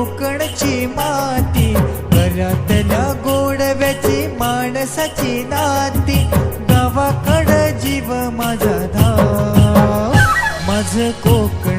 कोकणची माती, घरातल्या गोडव्याची माणसाची नाती, गावाकडं जीव माझा धाव, माझं कोकण